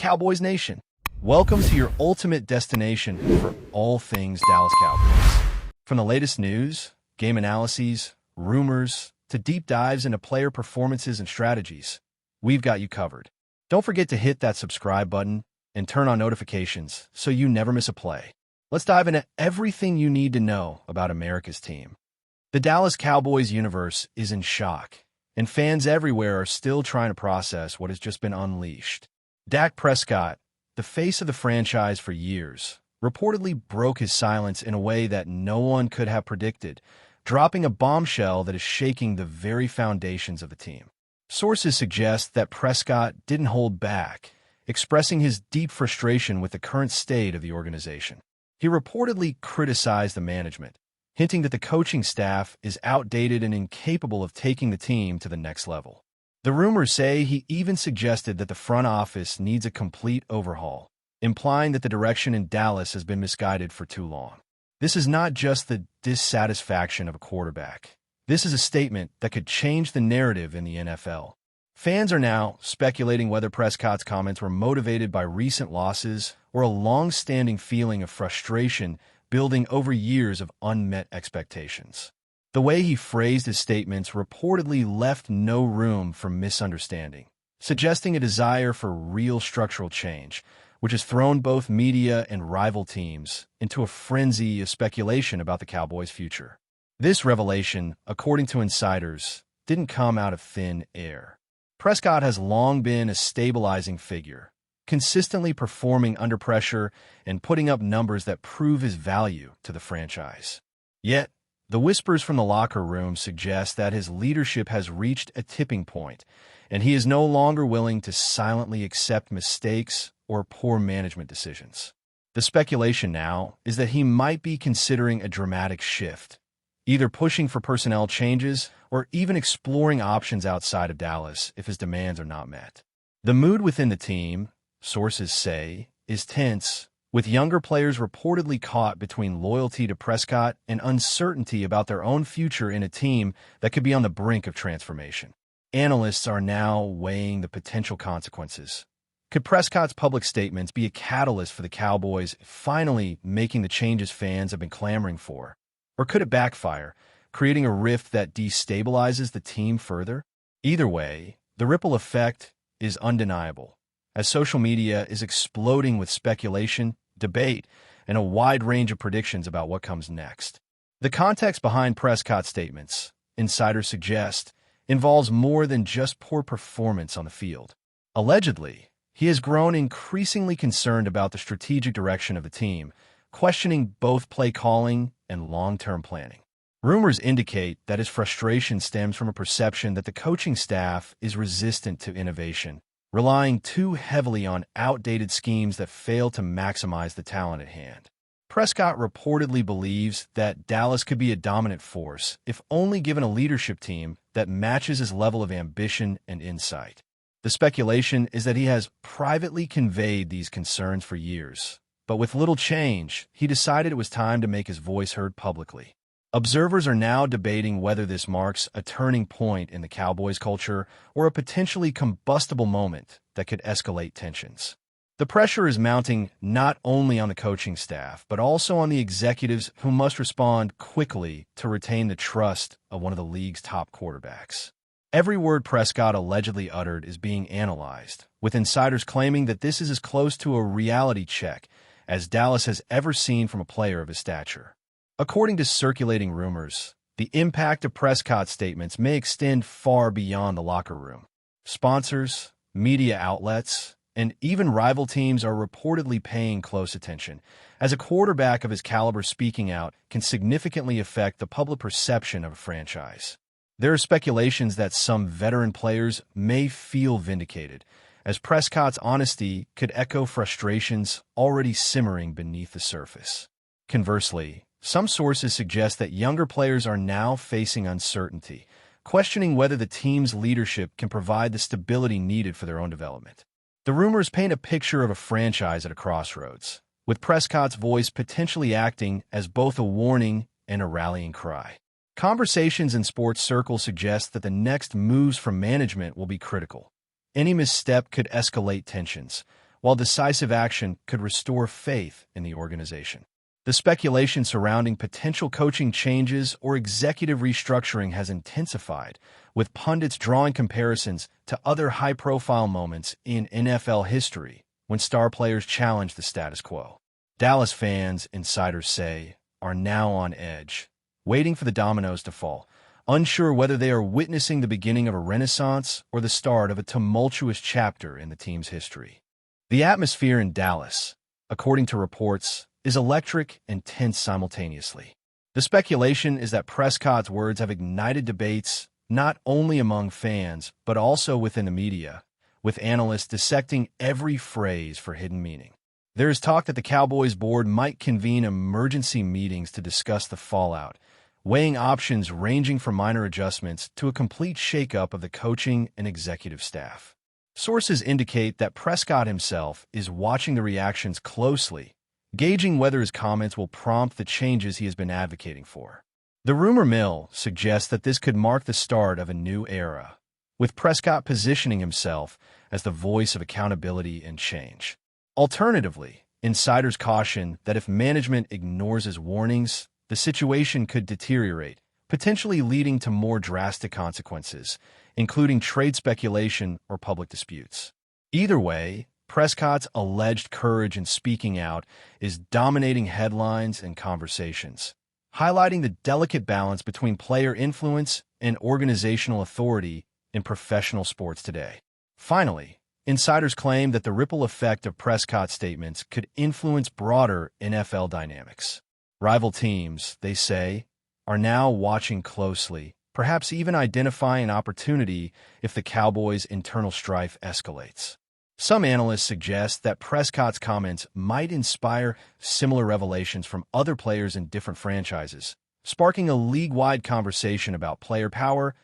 Cowboys Nation. Welcome to your ultimate destination for all things Dallas Cowboys. From the latest news, game analyses, rumors, to deep dives into player performances and strategies, we've got you covered. Don't forget to hit that subscribe button and turn on notifications so you never miss a play. Let's dive into everything you need to know about America's team. The Dallas Cowboys universe is in shock, and fans everywhere are still trying to process what has just been unleashed. Dak Prescott, the face of the franchise for years, reportedly broke his silence in a way that no one could have predicted, dropping a bombshell that is shaking the very foundations of the team. Sources suggest that Prescott didn't hold back, expressing his deep frustration with the current state of the organization. He reportedly criticized the management, hinting that the coaching staff is outdated and incapable of taking the team to the next level. The rumors say he even suggested that the front office needs a complete overhaul, implying that the direction in Dallas has been misguided for too long. This is not just the dissatisfaction of a quarterback. This is a statement that could change the narrative in the NFL. Fans are now speculating whether Prescott's comments were motivated by recent losses or a long-standing feeling of frustration building over years of unmet expectations. The way he phrased his statements reportedly left no room for misunderstanding, suggesting a desire for real structural change, which has thrown both media and rival teams into a frenzy of speculation about the Cowboys' future. This revelation, according to insiders, didn't come out of thin air. Prescott has long been a stabilizing figure, consistently performing under pressure and putting up numbers that prove his value to the franchise. Yet, the whispers from the locker room suggest that his leadership has reached a tipping point, and he is no longer willing to silently accept mistakes or poor management decisions. The speculation now is that he might be considering a dramatic shift, either pushing for personnel changes or even exploring options outside of Dallas if his demands are not met. The mood within the team, sources say, is tense, with younger players reportedly caught between loyalty to Prescott and uncertainty about their own future in a team that could be on the brink of transformation. Analysts are now weighing the potential consequences. Could Prescott's public statements be a catalyst for the Cowboys finally making the changes fans have been clamoring for? Or could it backfire, creating a rift that destabilizes the team further? Either way, the ripple effect is undeniable, as social media is exploding with speculation, debate, and a wide range of predictions about what comes next. The context behind Prescott's statements, insiders suggest, involves more than just poor performance on the field. Allegedly, he has grown increasingly concerned about the strategic direction of the team, questioning both play calling and long-term planning. Rumors indicate that his frustration stems from a perception that the coaching staff is resistant to innovation, relying too heavily on outdated schemes that fail to maximize the talent at hand. Prescott reportedly believes that Dallas could be a dominant force if only given a leadership team that matches his level of ambition and insight. The speculation is that he has privately conveyed these concerns for years, but with little change, he decided it was time to make his voice heard publicly. Observers are now debating whether this marks a turning point in the Cowboys culture or a potentially combustible moment that could escalate tensions. The pressure is mounting not only on the coaching staff, but also on the executives who must respond quickly to retain the trust of one of the league's top quarterbacks. Every word Prescott allegedly uttered is being analyzed, with insiders claiming that this is as close to a reality check as Dallas has ever seen from a player of his stature. According to circulating rumors, the impact of Prescott's statements may extend far beyond the locker room. Sponsors, media outlets, and even rival teams are reportedly paying close attention, as a quarterback of his caliber speaking out can significantly affect the public perception of a franchise. There are speculations that some veteran players may feel vindicated, as Prescott's honesty could echo frustrations already simmering beneath the surface. Conversely, some sources suggest that younger players are now facing uncertainty, questioning whether the team's leadership can provide the stability needed for their own development. The rumors paint a picture of a franchise at a crossroads, with Prescott's voice potentially acting as both a warning and a rallying cry. Conversations in sports circles suggest that the next moves from management will be critical. Any misstep could escalate tensions, while decisive action could restore faith in the organization. The speculation surrounding potential coaching changes or executive restructuring has intensified, with pundits drawing comparisons to other high-profile moments in NFL history when star players challenged the status quo. Dallas fans, insiders say, are now on edge, waiting for the dominoes to fall, unsure whether they are witnessing the beginning of a renaissance or the start of a tumultuous chapter in the team's history. The atmosphere in Dallas, according to reports, is electric and tense simultaneously. The speculation is that Prescott's words have ignited debates not only among fans but also within the media, with analysts dissecting every phrase for hidden meaning. There is talk that the Cowboys board might convene emergency meetings to discuss the fallout, weighing options ranging from minor adjustments to a complete shakeup of the coaching and executive staff. Sources indicate that Prescott himself is watching the reactions closely, gauging whether his comments will prompt the changes he has been advocating for. The rumor mill suggests that this could mark the start of a new era, with Prescott positioning himself as the voice of accountability and change. Alternatively, insiders caution that if management ignores his warnings, the situation could deteriorate, potentially leading to more drastic consequences, including trade speculation or public disputes. Either way, Prescott's alleged courage in speaking out is dominating headlines and conversations, highlighting the delicate balance between player influence and organizational authority in professional sports today. Finally, insiders claim that the ripple effect of Prescott's statements could influence broader NFL dynamics. Rival teams, they say, are now watching closely, perhaps even identifying an opportunity if the Cowboys' internal strife escalates. Some analysts suggest that Prescott's comments might inspire similar revelations from other players in different franchises, sparking a league-wide conversation about player power,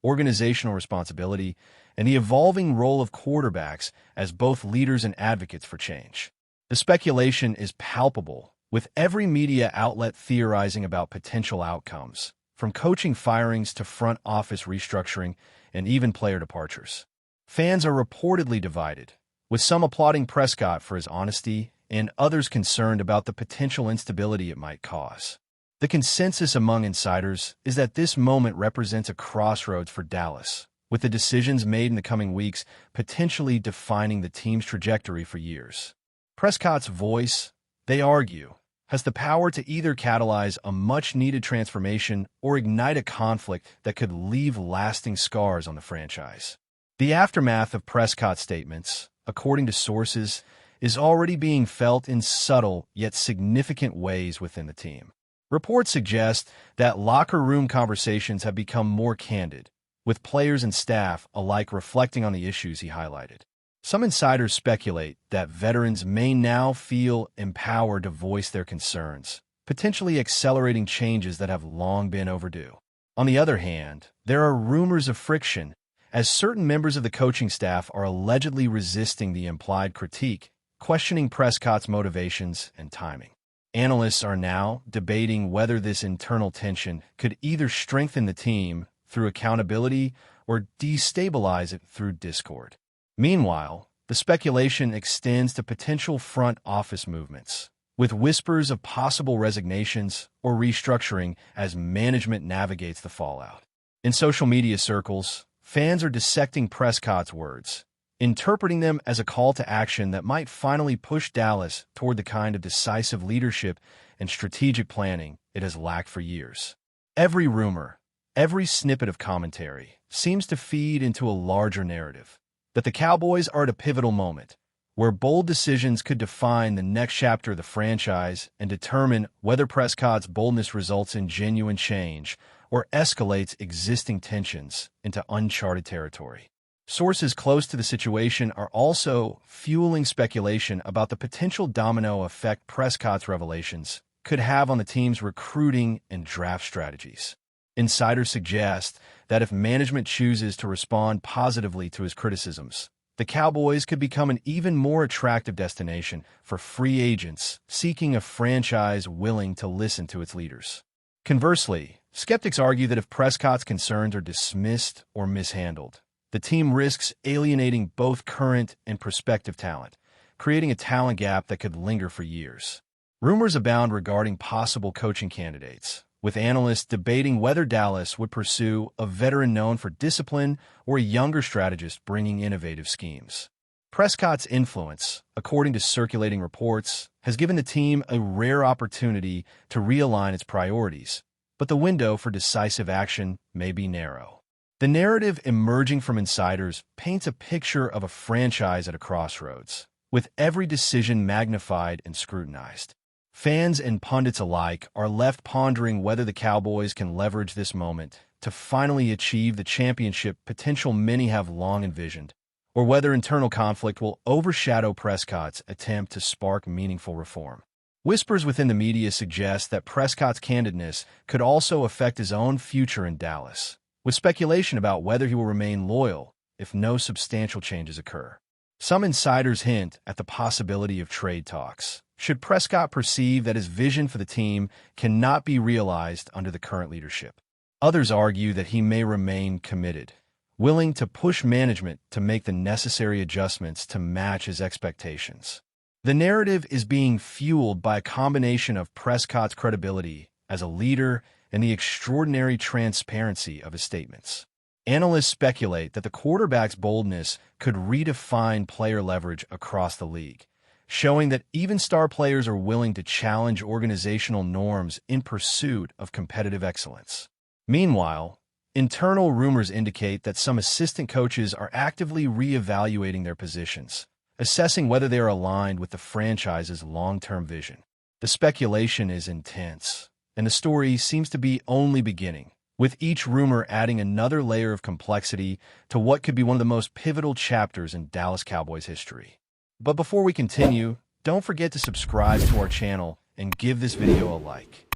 organizational responsibility, and the evolving role of quarterbacks as both leaders and advocates for change. The speculation is palpable, with every media outlet theorizing about potential outcomes, from coaching firings to front office restructuring and even player departures. Fans are reportedly divided, with some applauding Prescott for his honesty and others concerned about the potential instability it might cause. The consensus among insiders is that this moment represents a crossroads for Dallas, with the decisions made in the coming weeks potentially defining the team's trajectory for years. Prescott's voice, they argue, has the power to either catalyze a much-needed transformation or ignite a conflict that could leave lasting scars on the franchise. The aftermath of Prescott's statements, according to sources, is already being felt in subtle yet significant ways within the team. Reports suggest that locker room conversations have become more candid, with players and staff alike reflecting on the issues he highlighted. Some insiders speculate that veterans may now feel empowered to voice their concerns, potentially accelerating changes that have long been overdue. On the other hand, there are rumors of friction, as certain members of the coaching staff are allegedly resisting the implied critique, questioning Prescott's motivations and timing. Analysts are now debating whether this internal tension could either strengthen the team through accountability or destabilize it through discord. Meanwhile, the speculation extends to potential front office movements, with whispers of possible resignations or restructuring as management navigates the fallout. In social media circles, fans are dissecting Prescott's words, interpreting them as a call to action that might finally push Dallas toward the kind of decisive leadership and strategic planning it has lacked for years. Every rumor, every snippet of commentary seems to feed into a larger narrative, that the Cowboys are at a pivotal moment, where bold decisions could define the next chapter of the franchise and determine whether Prescott's boldness results in genuine change or escalates existing tensions into uncharted territory. Sources close to the situation are also fueling speculation about the potential domino effect Prescott's revelations could have on the team's recruiting and draft strategies. Insiders suggest that if management chooses to respond positively to his criticisms, the Cowboys could become an even more attractive destination for free agents seeking a franchise willing to listen to its leaders. Conversely, skeptics argue that if Prescott's concerns are dismissed or mishandled, the team risks alienating both current and prospective talent, creating a talent gap that could linger for years. Rumors abound regarding possible coaching candidates, with analysts debating whether Dallas would pursue a veteran known for discipline or a younger strategist bringing innovative schemes. Prescott's influence, according to circulating reports, has given the team a rare opportunity to realign its priorities, but the window for decisive action may be narrow. The narrative emerging from insiders paints a picture of a franchise at a crossroads, with every decision magnified and scrutinized. Fans and pundits alike are left pondering whether the Cowboys can leverage this moment to finally achieve the championship potential many have long envisioned, or whether internal conflict will overshadow Prescott's attempt to spark meaningful reform. Whispers within the media suggest that Prescott's candidness could also affect his own future in Dallas, with speculation about whether he will remain loyal if no substantial changes occur. Some insiders hint at the possibility of trade talks, should Prescott perceive that his vision for the team cannot be realized under the current leadership. Others argue that he may remain committed, willing to push management to make the necessary adjustments to match his expectations. The narrative is being fueled by a combination of Prescott's credibility as a leader and the extraordinary transparency of his statements. Analysts speculate that the quarterback's boldness could redefine player leverage across the league, showing that even star players are willing to challenge organizational norms in pursuit of competitive excellence. Meanwhile, internal rumors indicate that some assistant coaches are actively reevaluating their positions, assessing whether they are aligned with the franchise's long-term vision. The speculation is intense, and the story seems to be only beginning, with each rumor adding another layer of complexity to what could be one of the most pivotal chapters in Dallas Cowboys history. But before we continue, don't forget to subscribe to our channel and give this video a like.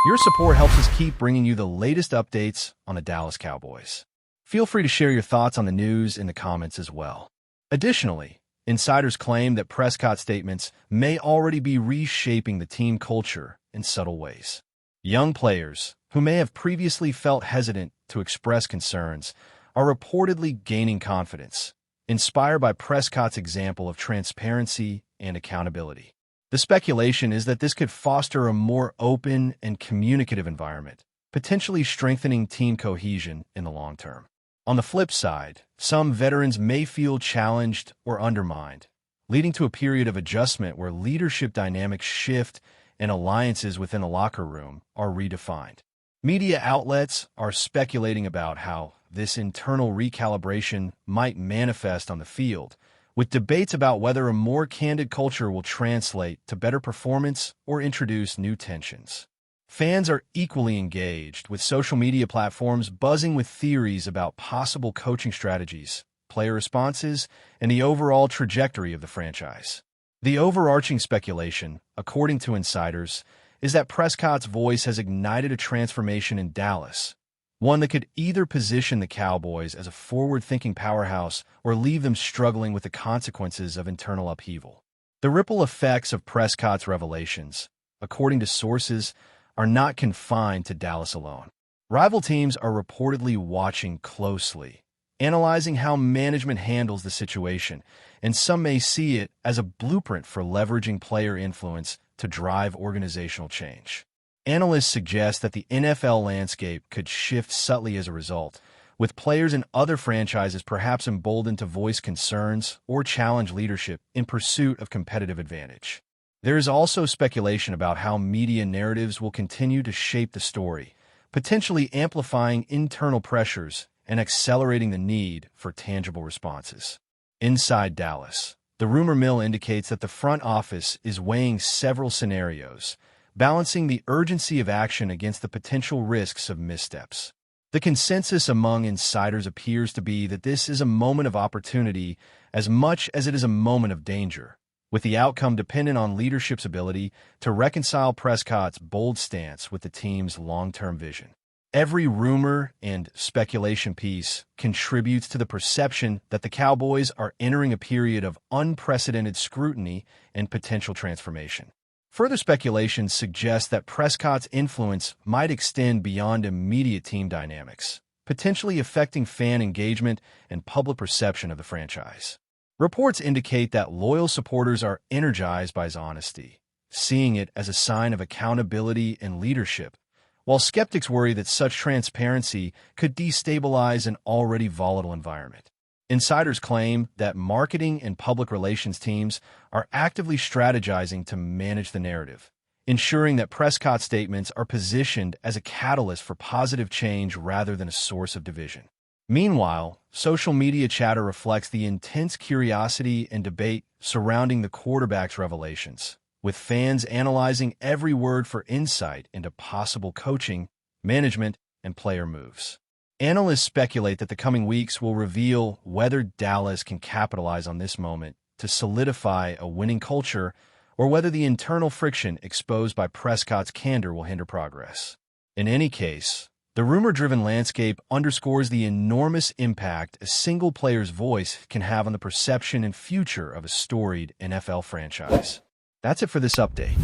Your support helps us keep bringing you the latest updates on the Dallas Cowboys. Feel free to share your thoughts on the news in the comments as well. Additionally, insiders claim that Prescott's statements may already be reshaping the team culture in subtle ways. Young players, who may have previously felt hesitant to express concerns, are reportedly gaining confidence, inspired by Prescott's example of transparency and accountability. The speculation is that this could foster a more open and communicative environment, potentially strengthening team cohesion in the long term. On the flip side, some veterans may feel challenged or undermined, leading to a period of adjustment where leadership dynamics shift and alliances within the locker room are redefined. Media outlets are speculating about how this internal recalibration might manifest on the field, with debates about whether a more candid culture will translate to better performance or introduce new tensions. Fans are equally engaged, with social media platforms buzzing with theories about possible coaching strategies, player responses, and the overall trajectory of the franchise. The overarching speculation, according to insiders, is that Prescott's voice has ignited a transformation in Dallas, one that could either position the Cowboys as a forward-thinking powerhouse or leave them struggling with the consequences of internal upheaval. The ripple effects of Prescott's revelations, according to sources, are not confined to Dallas alone. Rival teams are reportedly watching closely, analyzing how management handles the situation, and some may see it as a blueprint for leveraging player influence to drive organizational change. Analysts suggest that the NFL landscape could shift subtly as a result, with players in other franchises perhaps emboldened to voice concerns or challenge leadership in pursuit of competitive advantage. There is also speculation about how media narratives will continue to shape the story, potentially amplifying internal pressures and accelerating the need for tangible responses. Inside Dallas, the rumor mill indicates that the front office is weighing several scenarios, balancing the urgency of action against the potential risks of missteps. The consensus among insiders appears to be that this is a moment of opportunity as much as it is a moment of danger, with the outcome dependent on leadership's ability to reconcile Prescott's bold stance with the team's long-term vision. Every rumor and speculation piece contributes to the perception that the Cowboys are entering a period of unprecedented scrutiny and potential transformation. Further speculation suggests that Prescott's influence might extend beyond immediate team dynamics, potentially affecting fan engagement and public perception of the franchise. Reports indicate that loyal supporters are energized by his honesty, seeing it as a sign of accountability and leadership, while skeptics worry that such transparency could destabilize an already volatile environment. Insiders claim that marketing and public relations teams are actively strategizing to manage the narrative, ensuring that Prescott statements are positioned as a catalyst for positive change rather than a source of division. Meanwhile, social media chatter reflects the intense curiosity and debate surrounding the quarterback's revelations, with fans analyzing every word for insight into possible coaching, management, and player moves. Analysts speculate that the coming weeks will reveal whether Dallas can capitalize on this moment to solidify a winning culture or whether the internal friction exposed by Prescott's candor will hinder progress. In any case, the rumor-driven landscape underscores the enormous impact a single player's voice can have on the perception and future of a storied NFL franchise. That's it for this update.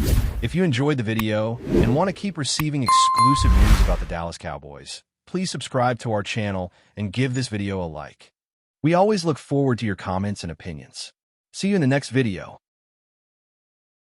If you enjoyed the video and want to keep receiving exclusive news about the Dallas Cowboys, please subscribe to our channel and give this video a like. We always look forward to your comments and opinions. See you in the next video.